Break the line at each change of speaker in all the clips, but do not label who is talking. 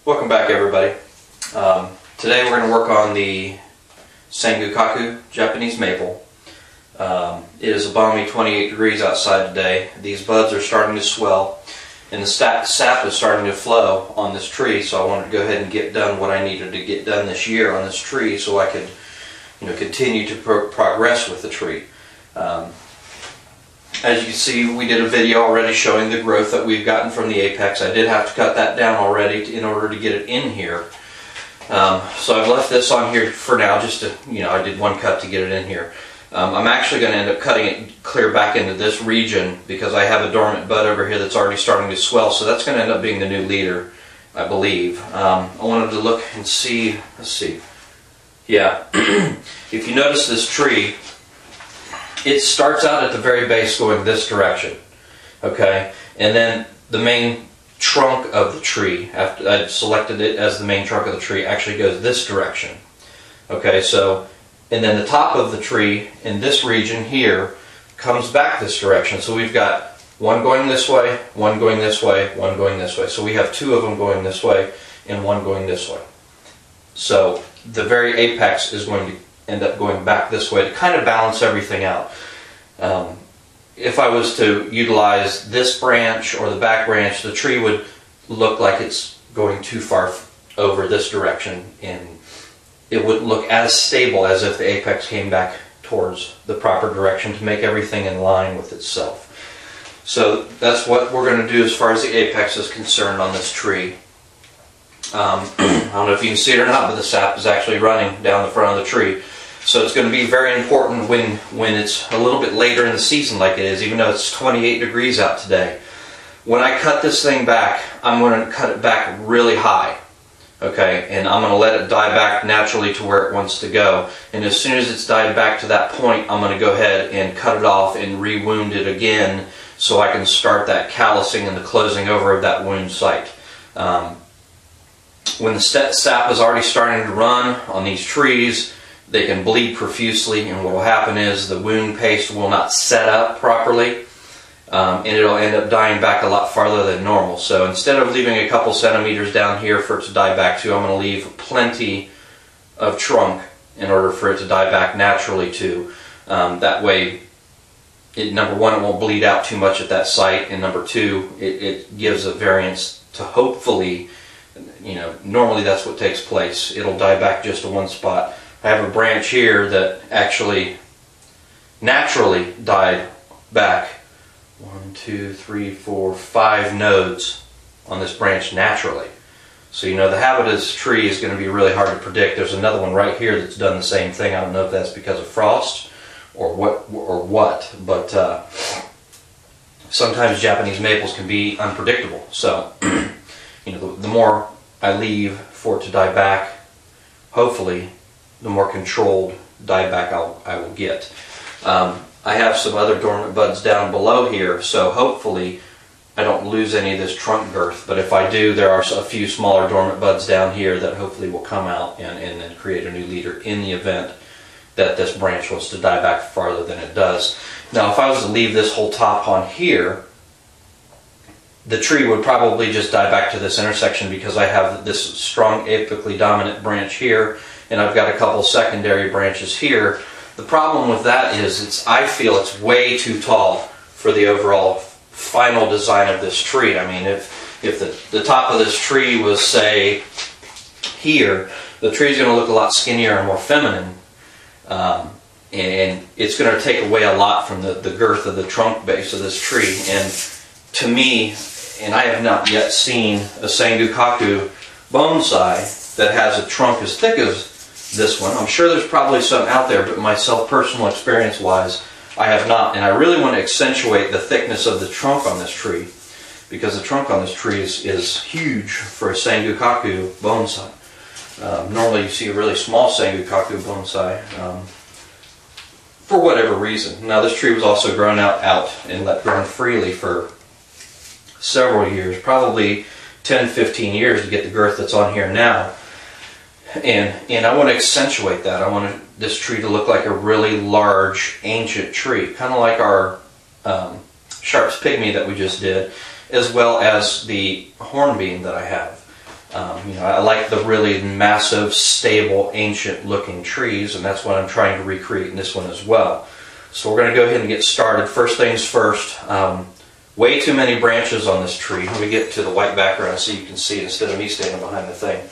Welcome back, everybody. Today we're going to work on the Sengokaku Japanese maple. It is a balmy 28 degrees outside today. These buds are starting to swell and the sap is starting to flow on this tree, so I wanted to go ahead and get done what I needed to get done this year on this tree so I could continue to progress with the tree. As you can see, we did a video already showing the growth that we've gotten from the apex. I did have to cut that down already in order to get it in here. So I've left this on here for now, just to, I did one cut to get it in here. I'm actually going to end up cutting it clear back into this region because I have a dormant bud over here that's already starting to swell, so that's going to end up being the new leader, I believe. I wanted to look and see, let's see. Yeah, if you notice this tree, it starts out at the very base going this direction, okay? And then the main trunk of the tree, after I've selected it as the main trunk of the tree, actually goes this direction. Okay, so, and then the top of the tree in this region here comes back this direction. So we've got one going this way, one going this way, one going this way. So we have two of them going this way and one going this way. So the very apex is going to end up going back this way to kind of balance everything out. If I was to utilize this branch or the back branch, the tree would look like it's going too far over this direction and it wouldn't look as stable as if the apex came back towards the proper direction to make everything in line with itself. So that's what we're going to do as far as the apex is concerned on this tree. I don't know if you can see it or not, but the sap is actually running down the front of the tree. So it's going to be very important when it's a little bit later in the season like it is, even though it's 28 degrees out today. When I cut this thing back, I'm going to cut it back really high. Okay, and I'm going to let it die back naturally to where it wants to go. And as soon as it's died back to that point, I'm going to go ahead and cut it off and re-wound it again so I can start that callousing and the closing over of that wound site. When the sap is already starting to run on these trees, they can bleed profusely, and what will happen is the wound paste will not set up properly, and it'll end up dying back a lot farther than normal. So instead of leaving a couple centimeters down here for it to die back to, I'm going to leave plenty of trunk in order for it to die back naturally to. That way, number one, it won't bleed out too much at that site, and number two, it gives a variance to hopefully, normally that's what takes place. It'll die back just to one spot. I have a branch here that actually naturally died back 1, 2, 3, 4, 5 nodes on this branch naturally. So the habit of this tree is going to be really hard to predict. There's another one right here that's done the same thing. I don't know if that's because of frost or what, but sometimes Japanese maples can be unpredictable. So the more I leave for it to die back, hopefully the more controlled dieback I will get. I have some other dormant buds down below here, so hopefully I don't lose any of this trunk girth, but if I do, there are a few smaller dormant buds down here that hopefully will come out and then create a new leader in the event that this branch wants to die back farther than it does. Now if I was to leave this whole top on here, the tree would probably just die back to this intersection because I have this strong apically dominant branch here and I've got a couple secondary branches here. The problem with that is I feel it's way too tall for the overall final design of this tree. I mean, if the top of this tree was, say, here, the tree's going to look a lot skinnier and more feminine, and it's going to take away a lot from the girth of the trunk base of this tree. And to me, and I have not yet seen a Sengokaku bonsai that has a trunk as thick as this one. I'm sure there's probably some out there, but myself, personal experience wise, I have not. And I really want to accentuate the thickness of the trunk on this tree because the trunk on this tree is huge for a Sengokaku bonsai. Normally you see a really small Sengokaku bonsai for whatever reason. Now this tree was also grown out and let grow freely for several years, probably 10-15 years to get the girth that's on here now. And I want to accentuate that. I want this tree to look like a really large, ancient tree, kind of like our Sharp's Pygmy that we just did, as well as the hornbeam that I have. You know, I like the really massive, stable, ancient-looking trees, and that's what I'm trying to recreate in this one as well. So we're going to go ahead and get started. First things first, way too many branches on this tree. Let me get to the white background so you can see it instead of me standing behind the thing.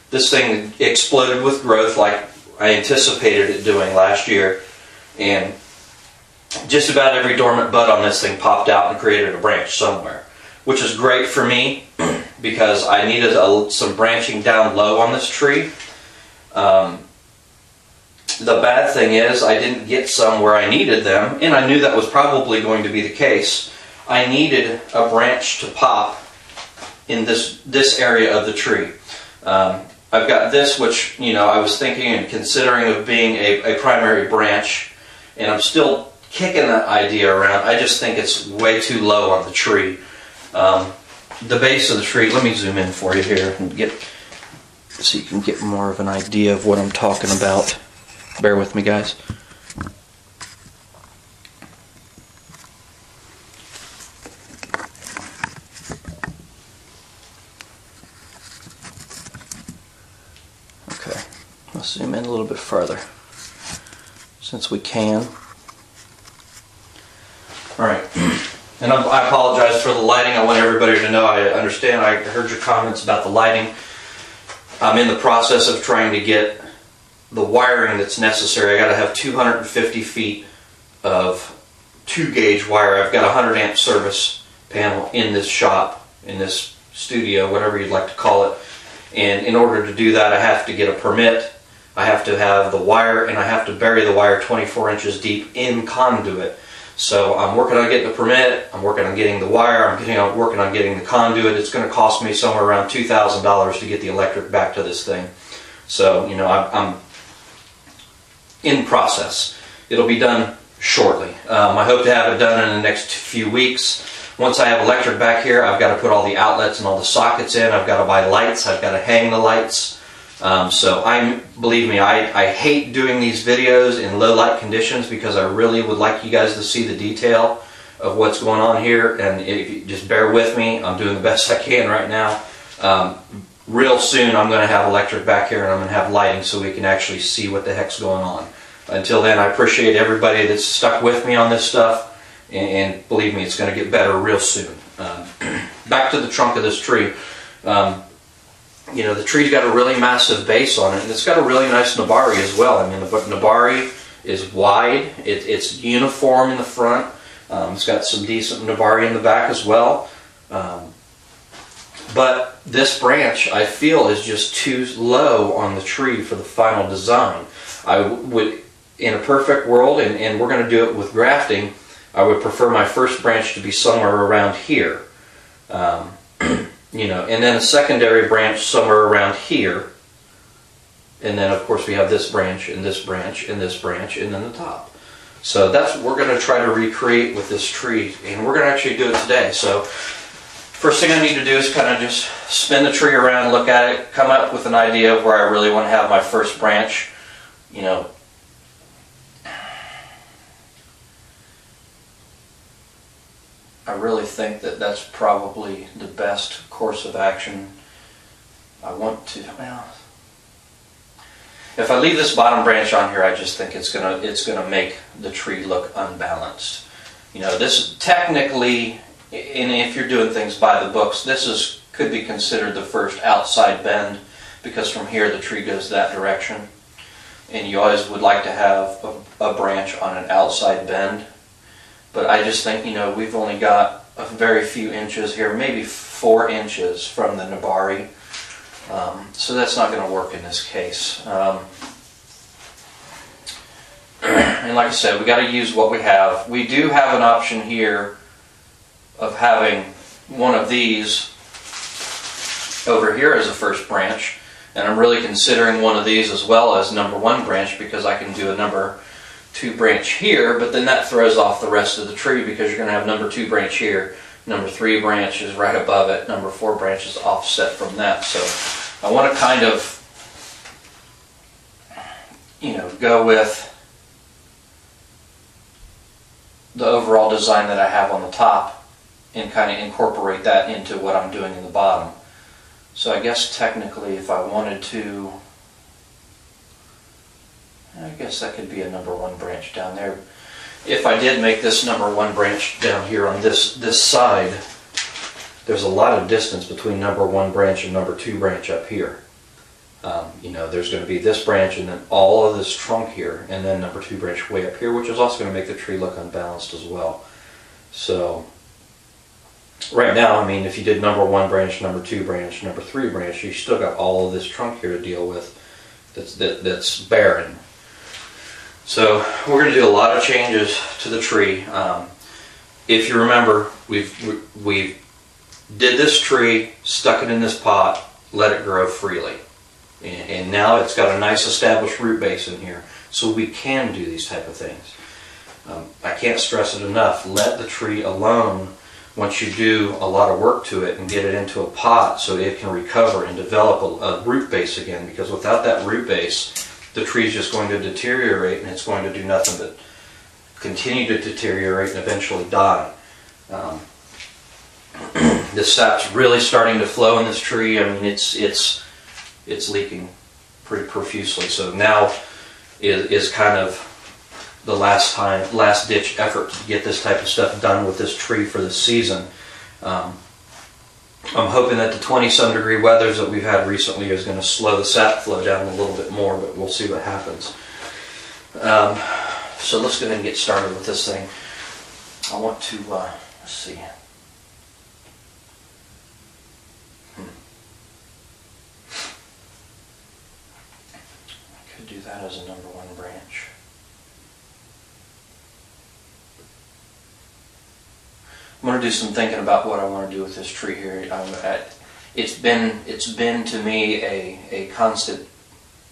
This thing exploded with growth like I anticipated it doing last year, and just about every dormant bud on this thing popped out and created a branch somewhere, which is great for me because I needed some branching down low on this tree. The bad thing is I didn't get some where I needed them, and I knew that was probably going to be the case. I needed a branch to pop in this area of the tree. I've got this, which, you know, I was thinking and considering of being a primary branch, and I'm still kicking that idea around. I just think it's way too low on the tree. The base of the tree, let me zoom in for you here and get so you can get more of an idea of what I'm talking about. Bear with me, guys. Okay, let's zoom in a little bit further since we can. Alright, and I apologize for the lighting. I want everybody to know I understand. I heard your comments about the lighting. I'm in the process of trying to get the wiring that's necessary. I got to have 250 feet of 2-gauge wire. I've got a 100 amp service panel in this shop, in this studio, whatever you'd like to call it. And in order to do that, I have to get a permit. I have to have the wire, and I have to bury the wire 24 inches deep in conduit. So I'm working on getting the permit, I'm working on getting the wire, I'm working on getting the conduit. It's going to cost me somewhere around $2,000 to get the electric back to this thing. So, you know, I'm in process. It'll be done shortly. I hope to have it done in the next few weeks. Once I have electric back here, I've got to put all the outlets and all the sockets in. I've got to buy lights. I've got to hang the lights. So believe me, I hate doing these videos in low light conditions because I really would like you guys to see the detail of what's going on here. And if you just bear with me, I'm doing the best I can right now. Real soon I'm going to have electric back here, and I'm going to have lighting so we can actually see what the heck's going on. Until then, I appreciate everybody that's stuck with me on this stuff, and believe me, it's going to get better real soon. Back to the trunk of this tree. You know, the tree's got a really massive base on it, and it's got a really nice nabari as well. I mean, the nabari is wide, it's uniform in the front, it's got some decent nabari in the back as well. But this branch, I feel, is just too low on the tree for the final design. I would, in a perfect world, and we're going to do it with grafting, I would prefer my first branch to be somewhere around here. You know, and then a secondary branch somewhere around here. And then, of course, we have this branch, and this branch, and this branch, and then the top. So that's what we're going to try to recreate with this tree, and we're going to actually do it today. So first thing I need to do is kind of just spin the tree around, look at it, come up with an idea of where I really want to have my first branch. You know, I really think that that's probably the best course of action. I want to, well, if I leave this bottom branch on here, I just think it's gonna make the tree look unbalanced. You know, this technically, and if you're doing things by the books, this could be considered the first outside bend, because from here the tree goes that direction, and you always would like to have a branch on an outside bend. But I just think, you know, we've only got a very few inches here, maybe 4 inches from the nabari. So that's not going to work in this case. And like I said, we got to use what we have. We do have an option here of having one of these over here as a first branch. And I'm really considering one of these as well as number 1 branch, because I can do a number 2 branch here, but then that throws off the rest of the tree, because you're going to have number 2 branch here, number 3 branch is right above it, number 4 branch is offset from that. So I want to kind of, you know, go with the overall design that I have on the top and kind of incorporate that into what I'm doing in the bottom. So I guess technically if I wanted to, I guess that could be a number 1 branch down there. If I did make this number 1 branch down here on this side, there's a lot of distance between number 1 branch and number 2 branch up here. You know, there's going to be this branch and then all of this trunk here, and then number 2 branch way up here, which is also going to make the tree look unbalanced as well. So right now, I mean, if you did number 1 branch, number 2 branch, number 3 branch, you still got all of this trunk here to deal with that's barren. So we're going to do a lot of changes to the tree. If you remember, we did this tree, stuck it in this pot, let it grow freely. And now it's got a nice established root base in here, so we can do these type of things. I can't stress it enough. Let the tree alone once you do a lot of work to it and get it into a pot so it can recover and develop a root base again, because without that root base, the tree is just going to deteriorate, and it's going to do nothing but continue to deteriorate and eventually die. The sap's really starting to flow in this tree. I mean, it's leaking pretty profusely. So now is kind of the last ditch effort to get this type of stuff done with this tree for the season. I'm hoping that the 20-some degree weathers that we've had recently is going to slow the sap flow down a little bit more, but we'll see what happens. So let's go ahead and get started with this thing. I want to, let's see. I could do that as a number 1 branch. I'm going to do some thinking about what I want to do with this tree here. It's been to me a constant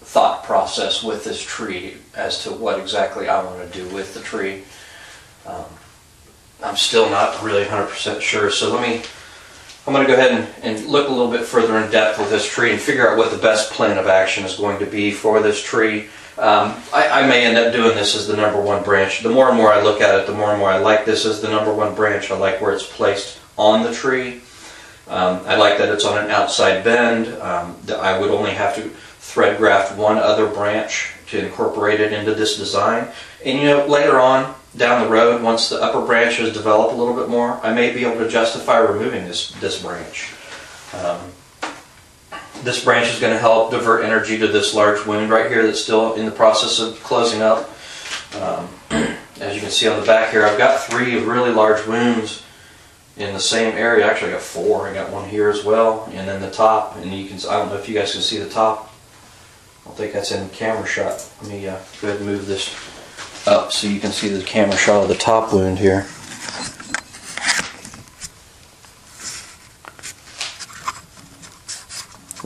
thought process with this tree as to what exactly I want to do with the tree. I'm still not really 100% sure, so I'm going to go ahead and look a little bit further in depth with this tree and figure out what the best plan of action is going to be for this tree. I may end up doing this as the number 1 branch. The more and more I look at it, the more and more I like this as the number 1 branch. I like where it's placed on the tree. I like that it's on an outside bend. That I would only have to thread graft 1 other branch to incorporate it into this design. And you know, later on down the road, once the upper branches develop a little bit more, I may be able to justify removing this branch. This branch is going to help divert energy to this large wound right here that's still in the process of closing up. As you can see on the back here, I've got 3 really large wounds in the same area. Actually, I got 4. I got one here as well, and then the top. And you can, I don't know if you guys can see the top. I don't think that's in the camera shot. Let me go ahead and move this up so you can see the camera shot of the top wound here.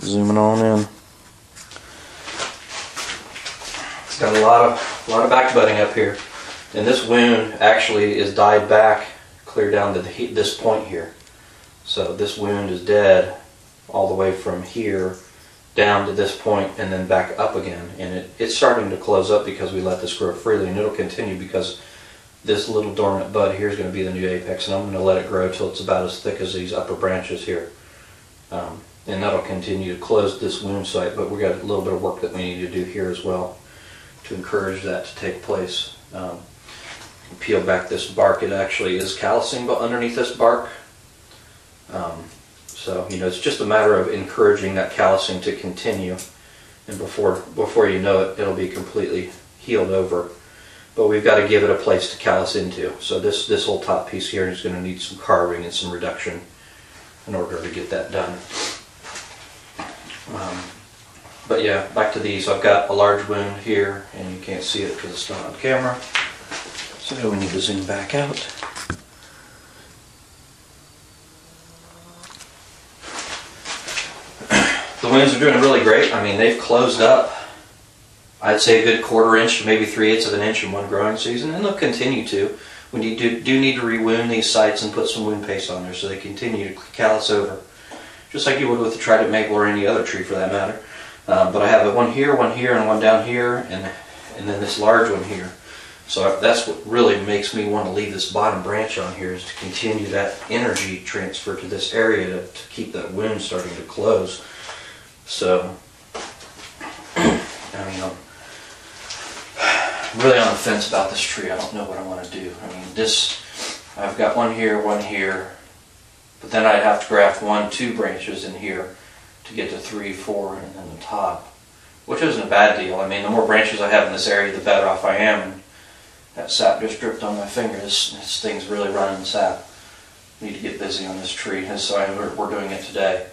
Zooming on in. It's got a lot of back budding up here, and this wound actually is dyed back clear down to this point here. So this wound is dead all the way from here down to this point and then back up again, and it's starting to close up because we let this grow freely, and it'll continue because this little dormant bud here is going to be the new apex, and I'm going to let it grow till it's about as thick as these upper branches here. And that'll continue to close this wound site, but we've got a little bit of work that we need to do here as well to encourage that to take place. Peel back this bark. It actually is callousing but underneath this bark. So, you know, it's just a matter of encouraging that callousing to continue, and before you know it, it'll be completely healed over. But we've got to give it a place to callus into. So this whole top piece here is going to need some carving and some reduction in order to get that done. But yeah, back to these. I've got a large wound here, and you can't see it because it's not on camera. So we need to zoom back out. The wounds are doing really great. I mean, they've closed up, I'd say, a good 1/4 inch to maybe 3/8 of an inch in one growing season, and they'll continue to. We do need to rewound these sites and put some wound paste on there so they continue to callus over, just like you would with the trident maple or any other tree for that matter. But I have one here, and one down here, and then this large one here. So that's what really makes me want to leave this bottom branch on here, is to continue that energy transfer to this area to keep that wound starting to close. So, I mean, I'm really on the fence about this tree. I don't know what I want to do. I mean, I've got one here, but then I'd have to graft 2 branches in here to get to 3, 4, and then the top, which isn't a bad deal. I mean, the more branches I have in this area, the better off I am. And that sap just dripped on my fingers. This thing's really running sap. Need to get busy on this tree, and so we're doing it today.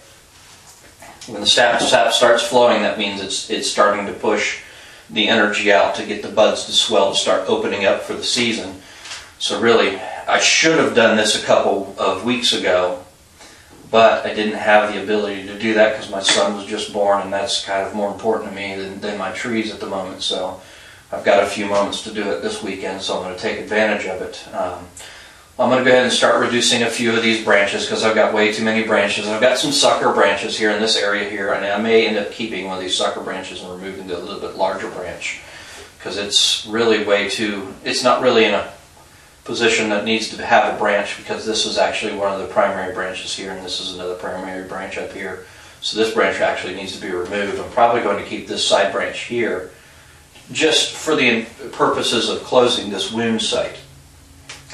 When the sap starts flowing, that means it's starting to push the energy out to get the buds to swell, to start opening up for the season. So really, I should have done this a couple of weeks ago, but I didn't have the ability to do that because my son was just born, and that's kind of more important to me than my trees at the moment. So I've got a few moments to do it this weekend, so I'm going to take advantage of it. I'm going to go ahead and start reducing a few of these branches because I've got way too many branches. I've got some sucker branches here in this area here, and I may end up keeping one of these sucker branches and removing the little bit larger branch because it's really it's not really in a position that needs to have a branch, because this is actually one of the primary branches here, and this is another primary branch up here. So this branch actually needs to be removed. I'm probably going to keep this side branch here just for the purposes of closing this wound site.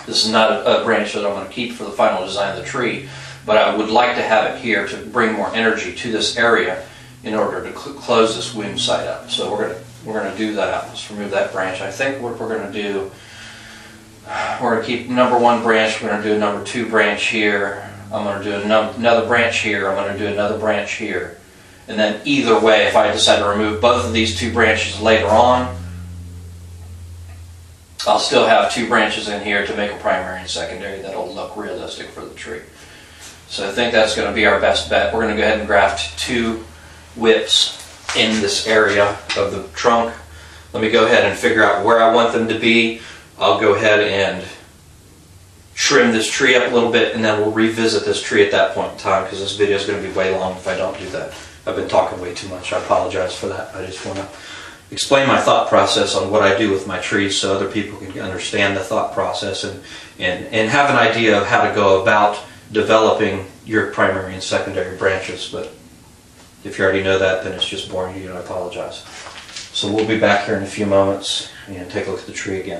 This is not a branch that I'm going to keep for the final design of the tree, but I would like to have it here to bring more energy to this area in order to close this wound site up. So we're going to do that. Let's remove that branch. I think what we're going to do, we're going to keep number 1 branch. We're going to do a number 2 branch here. I'm going to do another branch here. I'm going to do another branch here. And then either way, if I decide to remove both of these 2 branches later on, I'll still have 2 branches in here to make a primary and secondary that'll look realistic for the tree. So I think that's going to be our best bet. We're going to go ahead and graft 2 whips in this area of the trunk. Let me go ahead and figure out where I want them to be. I'll go ahead and trim this tree up a little bit, and then we'll revisit this tree at that point in time, because this video is going to be way long if I don't do that. I've been talking way too much. I apologize for that. I just want to explain my thought process on what I do with my trees so other people can understand the thought process and have an idea of how to go about developing your primary and secondary branches. But if you already know that, then it's just boring to you, and I apologize. So we'll be back here in a few moments and take a look at the tree again.